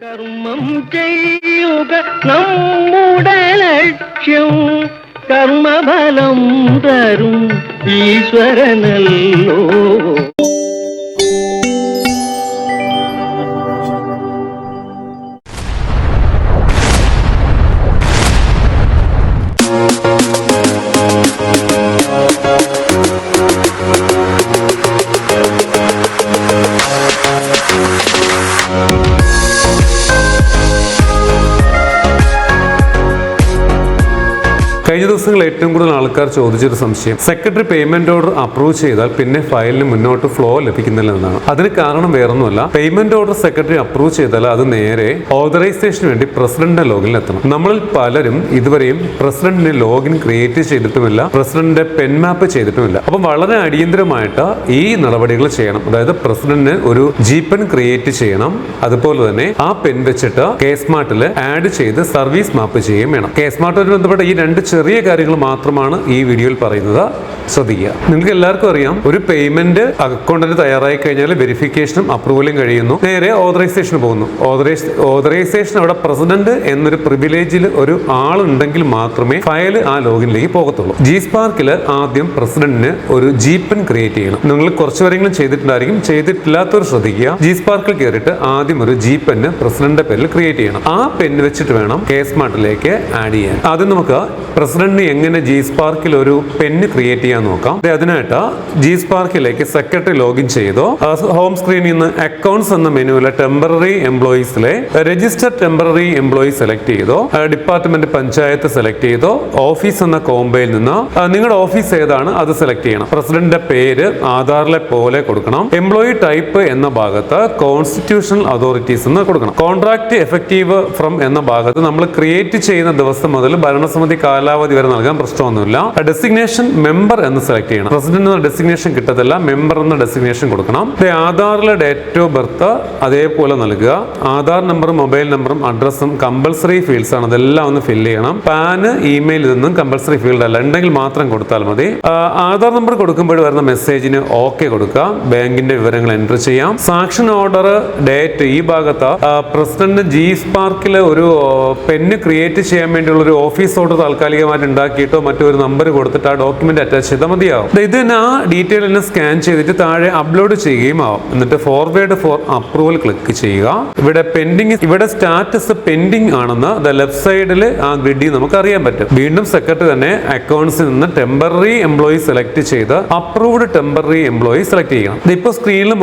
കർമ്മം ചെയ്യുക നമ്മുടെ ലക്ഷ്യം, കർമ്മഫലം തരും ഈശ്വരനല്ലോ. കഴിഞ്ഞ ദിവസങ്ങളിൽ ഏറ്റവും കൂടുതൽ ആൾക്കാർ ചോദിച്ചൊരു സംശയം, സെക്രട്ടറി പേയ്മെന്റ് ഓർഡർ അപ്രൂവ് ചെയ്താൽ പിന്നെ ഫയലിന് മുന്നോട്ട് ഫ്ലോ ലഭിക്കുന്നില്ല എന്നാണ്. അതിന് കാരണം വേറൊന്നുമല്ല, പേയ്മെന്റ് ഓർഡർ സെക്രട്ടറി അപ്രൂവ് ചെയ്താൽ അത് നേരെ ഓതറൈസേഷന് വേണ്ടി പ്രസിഡന്റിന്റെ ലോഗിനിൽ എത്തണം. നമ്മളിൽ പലരും ഇതുവരെയും പ്രസിഡന്റിന് ലോഗിൻ ക്രിയേറ്റ് ചെയ്തിട്ടുമില്ല, പ്രസിഡന്റിന്റെ പെൻ മാപ്പ് ചെയ്തിട്ടുമില്ല. അപ്പം വളരെ അടിയന്തരമായിട്ട് ഈ നടപടികൾ ചെയ്യണം. അതായത് പ്രസിഡന്റിന് ഒരു പെൻ ക്രിയേറ്റ് ചെയ്യണം. അതുപോലെ തന്നെ ആ പെൻ വെച്ചിട്ട് കേസ്മാർട്ടിൽ ആഡ് ചെയ്ത് സർവീസ് മാപ്പ് ചെയ്യുകയും വേണം. കേസ്മാർട്ടുമായി ബന്ധപ്പെട്ട ഈ രണ്ട് ചെറിയ കാര്യങ്ങൾ മാത്രമാണ് ഈ വീഡിയോയിൽ പറയുന്നത്, ശ്രദ്ധിക്കുക. നിങ്ങൾക്ക് എല്ലാവർക്കും അറിയാം, ഒരു പേയ്മെന്റ് അക്കൗണ്ടിന് തയ്യാറായി കഴിഞ്ഞാൽ വെരിഫിക്കേഷനും അപ്രൂവലും കഴിയുന്നു, നേരെ ഓതറൈസേഷന് പോകുന്നു. ഓതറൈസേഷൻ അവിടെ പ്രസിഡന്റ് എന്നൊരു പ്രിവിലേജിൽ ഒരു ആളുണ്ടെങ്കിൽ മാത്രമേ ഫയൽ ആ ലോഗിനിലേക്ക് പോകത്തുള്ളൂ. G-Sparkൽ ആദ്യം പ്രസിഡന്റിന് ഒരു പെൻ ക്രിയേറ്റ് ചെയ്യണം. നിങ്ങൾ കുറച്ച് കാര്യങ്ങളും ചെയ്തിട്ടുണ്ടായിരിക്കും, ചെയ്തിട്ടില്ലാത്തവർ ശ്രദ്ധിക്കുക. G-Sparkൽ കയറിയിട്ട് ആദ്യം ഒരു പെൻ പ്രസിഡന്റിന്റെ പേരിൽ ക്രിയേറ്റ് ചെയ്യണം. ആ പെൻ വെച്ചിട്ട് വേണം കേസ്മാർട്ടിലേക്ക് ആഡ് ചെയ്യാൻ. ആദ്യം നമുക്ക് പ്രസിഡന്റിന് എങ്ങനെ G-Sparkൽ ഒരു പെന്ന് ക്രിയേറ്റ് ചെയ്യാൻ നോക്കാം. അതിനായിട്ട് G-Sparkലേക്ക് സെക്രട്ടറി ലോഗിൻ ചെയ്തോ, ഹോം സ്ക്രീനിൽ നിന്ന് അക്കൗണ്ട്സ് എന്ന മെനുവിലെ ടെമ്പററി എംപ്ലോയീസിലെ രജിസ്റ്റർ ടെമ്പററി എംപ്ലോയി സെലക്ട് ചെയ്തോ, ഡിപ്പാർട്ട്മെന്റ് പഞ്ചായത്ത് സെലക്ട് ചെയ്തോ, ഓഫീസ് എന്ന കോംബോയിൽ നിന്ന് നിങ്ങളുടെ ഓഫീസ് ഏതാണ് അത് സെലക്ട് ചെയ്യണം. പ്രസിഡന്റിന്റെ പേര് ആധാറിലെ പോലെ കൊടുക്കണം. എംപ്ലോയി ടൈപ്പ് എന്ന ഭാഗത്ത് കോൺസ്റ്റിറ്റ്യൂഷണൽ അതോറിറ്റീസ് എന്ന് കൊടുക്കണം. കോൺട്രാക്ട് എഫക്റ്റീവ് ഫ്രം എന്ന ഭാഗത്ത് നമ്മൾ ക്രിയേറ്റ് ചെയ്യുന്ന ദിവസം മുതൽ ഭരണസമിതി കാലാവധി വരെ നൽകാൻ പ്രശ്നമൊന്നുമില്ല. ഡെസിഗ്നേഷൻ മെമ്പർ എന്ന് സെലക്ട് ചെയ്യണം. പ്രസിഡന്റ് എന്ന ഡെസിഗ്നേഷൻ കിട്ടത്തില്ല, മെമ്പർ എന്ന ഡെസിഗ്നേഷൻ കൊടുക്കണം. ആധാറിലെ ഡേറ്റ് ഓഫ് ബർത്ത് അതേപോലെ നൽകുക. ആധാർ നമ്പറും മൊബൈൽ നമ്പറും അഡ്രസ്സും കമ്പൽസറി ഫീൽഡ്സ് ആണ്, അതെല്ലാം ഒന്ന് ഫില്ല് ചെയ്യണം. പാന് ഇമെയിൽ ഇതൊന്നും കമ്പൽസറി ഫീൽഡ് അല്ല, ഉണ്ടെങ്കിൽ മാത്രം കൊടുത്താൽ മതി. ആധാർ നമ്പർ കൊടുക്കുമ്പോൾ വരുന്ന മെസ്സേജിന് ഓക്കെ കൊടുക്കുക. ബാങ്കിന്റെ വിവരങ്ങൾ എൻറ്റർ ചെയ്യാം. സാങ്ഷൻ ഓർഡർ ഡേറ്റ് ഈ ഭാഗത്ത് പ്രസിഡന്റ് G-Sparkൽ ഒരു പെന്ന് ക്രിയേറ്റ് ചെയ്യാൻ വേണ്ടിയുള്ള ഒരു ഓഫീസ് ഓർഡർ താൽക്കാലികമായിട്ട് ഉണ്ടാക്കിയിട്ടോ മറ്റൊരു നമ്പർ കൊടുത്തിട്ട് ആ ഡോക്യുമെന്റ് അറ്റാച്ച് ചെയ്താൽ മതിയാവും. ഇത് തന്നെ ആ ഡീറ്റെയിൽ തന്നെ സ്കാൻ ചെയ്തിട്ട് താഴെ അപ്ലോഡ് ചെയ്യുകയും ആവും. എന്നിട്ട് ഫോർവേഡ് ഫോർ അപ്രൂവൽ ക്ലിക്ക് ചെയ്യുക. ഇവിടെ പെൻഡിങ്, ഇവിടെ സ്റ്റാറ്റസ് പെൻഡിങ് ആണെന്ന് ലെഫ്റ്റ് സൈഡിൽ ആ ഗ്രിഡിൽ നമുക്ക് അറിയാൻ പറ്റും. വീണ്ടും സെക്രട്ടറി തന്നെ അക്കൗണ്ട്സിൽ നിന്ന് ടെമ്പററി എംപ്ലോയി സെലക്ട് ചെയ്ത് അപ്രൂവ്ഡ് ടെമ്പററി എംപ്ലോയി സെലക്ട് ചെയ്യണം. ഇതിപ്പോൾ സ്ക്രീനിൽ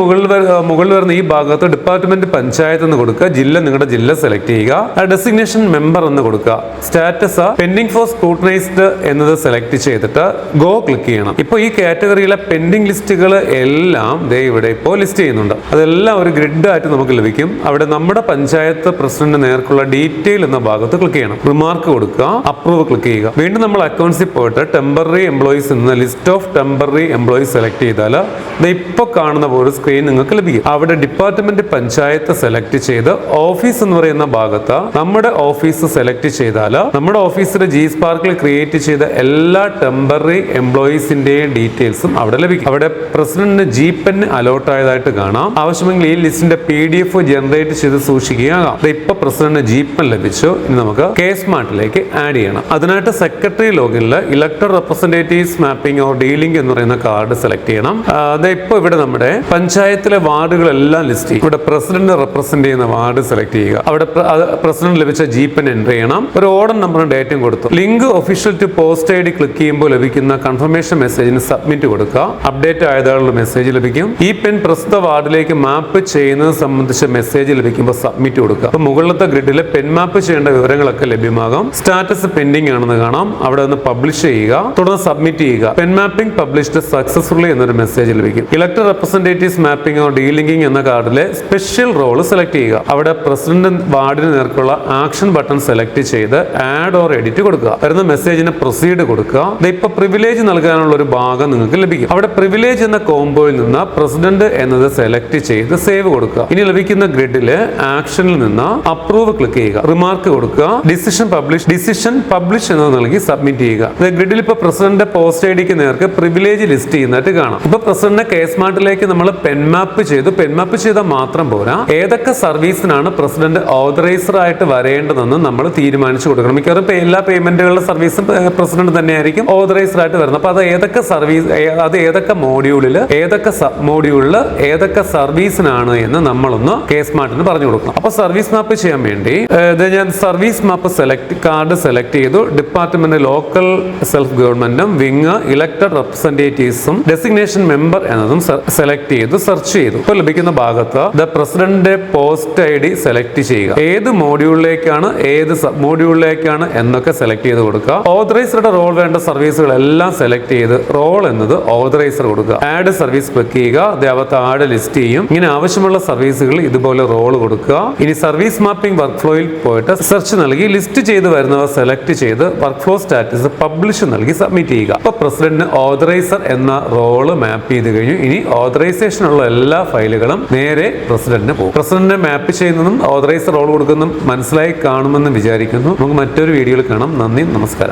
മുകളിൽ വരുന്ന ഈ ഭാഗത്ത് ഡിപ്പാർട്ട്മെന്റ് പഞ്ചായത്ത് എന്ന് കൊടുക്കുക. ജില്ല നിങ്ങളുടെ ജില്ല സെലക്ട് ചെയ്യുക. ഡെസിഗ്നേഷൻ മെമ്പർ എന്ന് കൊടുക്കുക. സ്റ്റാറ്റസ് പെൻഡിങ് ഫോർ സ്ക്രൂട്ടനൈസ്ഡ് എന്നത് സെലക്ട് ചെയ്തിട്ട് ഗോ ക്ലിക്ക് ചെയ്യണം. ഇപ്പോൾ ഈ കാറ്റഗറിയിലെ പെൻഡിങ് ലിസ്റ്റുകൾ എല്ലാം ഇവിടെ ഇപ്പോൾ ലിസ്റ്റ് ചെയ്യുന്നുണ്ട്. അതെല്ലാം ഒരു ഗ്രിഡ് ആയിട്ട് നമുക്ക് ലഭിക്കും. അവിടെ നമ്മുടെ പഞ്ചായത്ത് പ്രസിഡന്റ് നേർക്കുള്ള ഡീറ്റെയിൽ എന്ന ഭാഗത്ത് ക്ലിക്ക് ചെയ്യണം. റിമാർക്ക് കൊടുക്കുക, അപ്രൂവ് ക്ലിക്ക് ചെയ്യുക. വീണ്ടും നമ്മൾ അക്കൗണ്ട്സിൽ പോയിട്ട് ടെമ്പററി എംപ്ലോയീസ് എന്ന list of temporary employees select ചെയ്താൽ ഇപ്പോൾ കാണുന്ന ഒരു സ്ക്രീൻ നിങ്ങൾക്ക് ലഭിക്കും. അവിടെ ഡിപ്പാർട്ട്മെന്റ് പഞ്ചായത്ത് സെലക്ട് ചെയ്ത് ഓഫീസ് എന്ന് പറയുന്ന ഭാഗത്ത് നമ്മുടെ ഓഫീസ് സെലക്ട് ചെയ്താൽ നമ്മുടെ ഓഫീസിൽ G-Sparkൽ ക്രിയേറ്റ് ചെയ്ത എല്ലാ ടെമ്പററി എംപ്ലോയീസിന്റെയും ഡീറ്റെയിൽസും അവിടെ ലഭിക്കും. അവിടെ പ്രസിഡന്റിന് പെൻ അലോട്ട് ആയതായിട്ട് കാണാം. ആവശ്യമെങ്കിൽ ഈ ലിസ്റ്റിന്റെ PDF ജനറേറ്റ് ചെയ്ത് സൂക്ഷിക്കുകയാകാം. ഇപ്പൊ പ്രസിഡന്റിന് പെൻ ലഭിച്ചു. ഇനി നമുക്ക് കേസ്മാർട്ടിലേക്ക് ആഡ് ചെയ്യണം. അതിനായിട്ട് സെക്രട്ടറി ലോഗിനിൽ elected representatives mapping or dealing എന്ന് പറയുന്ന കാർഡ് സെലക്ട് ചെയ്യണം. ഇപ്പൊ ഇവിടെ നമ്മുടെ പഞ്ചായത്തിലെ വാർഡുകളെല്ലാം ലിസ്റ്റ് ചെയ്യും. ഇവിടെ പ്രസിഡന്റ് റെപ്രസെന്റ് ചെയ്യുന്ന വാർഡ് സെലക്ട് ചെയ്യുക. അവിടെ പ്രസിഡന്റ് ലഭിച്ച പെൻ എൻ്റർ ചെയ്യണം. ഒരു ഓർഡർ നമ്പറും ഡേറ്റും കൊടുത്തു. Link official to post ID click ചെയ്യുമ്പോൾ ലഭിക്കുന്ന കൺഫർമേഷൻ മെസ്സേജിന് സബ്മിറ്റ് കൊടുക്കുക. അപ്ഡേറ്റ് ആയതായുള്ള മെസ്സേജ് ലഭിക്കും. ഈ പെൻ പ്രസ്തുത വാർഡിലേക്ക് മാപ്പ് ചെയ്യുന്നത് സംബന്ധിച്ച മെസ്സേജ് ലഭിക്കുമ്പോൾ സബ്മിറ്റ് കൊടുക്കുക. അപ്പോൾ മുകളിലത്തെ ഗ്രിഡിൽ പെൻ മാപ്പ് ചെയ്യേണ്ട വിവരങ്ങളൊക്കെ ലഭ്യമാകും. സ്റ്റാറ്റസ് പെൻഡിങ് ആണെന്ന് കാണാം. അവിടെ ഒന്ന് പബ്ലിഷ് ചെയ്യുക, തുടർന്ന് സബ്മിറ്റ് ചെയ്യുക. പെൻ മാപ്പിംഗ് പബ്ലിഷ്ഡ് സക്സസ്ഫുള്ളി എന്നൊരു മെസ്സേജ് ലഭിക്കും. ഇലക്ടഡ് റെപ്രസെന്റേറ്റീവ്സ് മാപ്പിംഗ് ഓർ ഡീലിംഗിംഗ് എന്ന കാർഡിലെ സ്പെഷ്യൽ റോൾ സെലക്ട് ചെയ്യുക. അവിടെ പ്രസിഡന്റ് വാർഡിന് നേർക്കുള്ള ആക്ഷൻ ബട്ടൺ സെലക്ട് ചെയ്ത് ആഡ് ഓർ എഡിറ്റ് കൊടുക്കുക. വരുന്ന മെസ്സേജിന് പ്രൊസീഡ് കൊടുക്കുക. ഇപ്പൊ പ്രിവിലേജ് നൽകാനുള്ള ഒരു ഭാഗം നിങ്ങൾക്ക് ലഭിക്കും. അവിടെ പ്രിവിലേജ് എന്ന കോംബോയിൽ നിന്ന് പ്രസിഡന്റ് എന്നത് സെലക്ട് ചെയ്ത് സേവ് കൊടുക്കുക. ഇനി ലഭിക്കുന്ന ഗ്രിഡില് ആക്ഷനിൽ നിന്ന് അപ്രൂവ് ക്ലിക്ക് ചെയ്യുക, റിമാർക്ക് കൊടുക്കുക, ഡിസിഷൻ പബ്ലിഷ് എന്നത് നൽകി സബ്മിറ്റ് ചെയ്യുക. ഗ്രിഡിൽ ഇപ്പൊ പ്രസിഡന്റ് പോസ്റ്റ് ഐ ഡിക്ക് നേർക്ക് പ്രിവിലേജ് ലിസ്റ്റ് ചെയ്യുന്നതായിട്ട് കാണാം. ഇപ്പൊ പ്രസിഡന്റിനെ കേസ്മാർട്ടിലേക്ക് നമ്മൾ പെൻമാപ്പ് ചെയ്താൽ മാത്രം പോരാ, ഏതൊക്കെ സർവീസിനാണ് പ്രസിഡന്റ് ഓതറൈസർ ആയിട്ട് വരേണ്ടതെന്ന് നമ്മൾ തീരുമാനിച്ചു കൊടുക്കണം. മിക്കവാറും എല്ലാ പേയ്മെന്റുകളുടെ സർവീസും പ്രസിഡന്റ് തന്നെയായിരിക്കും ഓതറൈസർ ആയിട്ട് വരുന്നത്. അപ്പൊ അത് ഏതൊക്കെ സർവീസ്, അത് ഏതൊക്കെ മോഡ്യൂളിൽ, ഏതൊക്കെ സബ് മോഡ്യൂളിൽ, ഏതൊക്കെ സർവീസിനാണ് എന്ന് നമ്മളൊന്ന് കേസ്മാർട്ടിന് പറഞ്ഞു കൊടുക്കണം. അപ്പൊ സർവീസ് മാപ്പ് ചെയ്യാൻ വേണ്ടി ഞാൻ സർവീസ് മാപ്പ് കാർഡ് സെലക്ട് ചെയ്തു. ഡിപ്പാർട്ട്മെന്റ് ലോക്കൽ സെൽഫ് ഗവൺമെന്റും വിങ് ഇലക്ടഡ് റെപ്രസെന്റേറ്റീവ്സും ഡെസിഗ്നേഷൻ മെമ്പർ എന്നതും സെലക്ട് ചെയ്തു സെർച്ച് ചെയ്തു. ഇപ്പൊ ലഭിക്കുന്ന ഭാഗത്ത് the president post I D select ചെയ്യുക. ഏത് മോഡ്യൂളിലേക്കാണ്, ഏത് സബ് മോഡ്യൂളിലേക്കാണ് എന്നൊക്കെ സെലക്ട് ചെയ്ത് കൊടുക്കുക. ഓതറൈസറുടെ റോൾ വേണ്ട സർവീസുകളെല്ലാം സെലക്ട് ചെയ്ത് റോൾ എന്നത് ഓതറൈസർ കൊടുക്കുക. ആഡ് സർവീസ് ക്ലിക്ക് ചെയ്യുക. ദേവത്ത് ആഡ് ലിസ്റ്റ് ചെയ്യും. ഇങ്ങനെ ആവശ്യമുള്ള സർവീസുകൾ ഇതുപോലെ റോൾ കൊടുക്കുക. ഇനി സർവീസ് മാപ്പിംഗ് വർക്ക് ഫ്ലോയിൽ പോയിട്ട് സെർച്ച് നൽകി ലിസ്റ്റ് ചെയ്ത് വരുന്നവ സെലക്ട് ചെയ്ത് വർക്ക് ഫ്ലോ സ്റ്റാറ്റസ് പബ്ലിഷ് നൽകി സബ്മിറ്റ് ചെയ്യുക. അപ്പൊ പ്രസിഡന്റിന് ഓതറൈസർ എന്ന റോള് മാപ്പ് ചെയ്ത് കഴിഞ്ഞു. ഇനി ഓതറൈസേഷൻ ഉള്ള എല്ലാ ഫയലുകളും നേരെ പ്രസിഡന്റിന് പോകും. പ്രസിഡന്റിനെ മാപ്പ് ചെയ്യുന്നതും ഓതറൈസർ റോൾ കൊടുക്കുന്നതും മനസ്സിലായി കാണുമെന്ന് വിചാരിക്കുന്നു. നമുക്ക് മറ്റൊരു വീഡിയോയിൽ കാണാം. നന്ദി, നമസ്കാരം.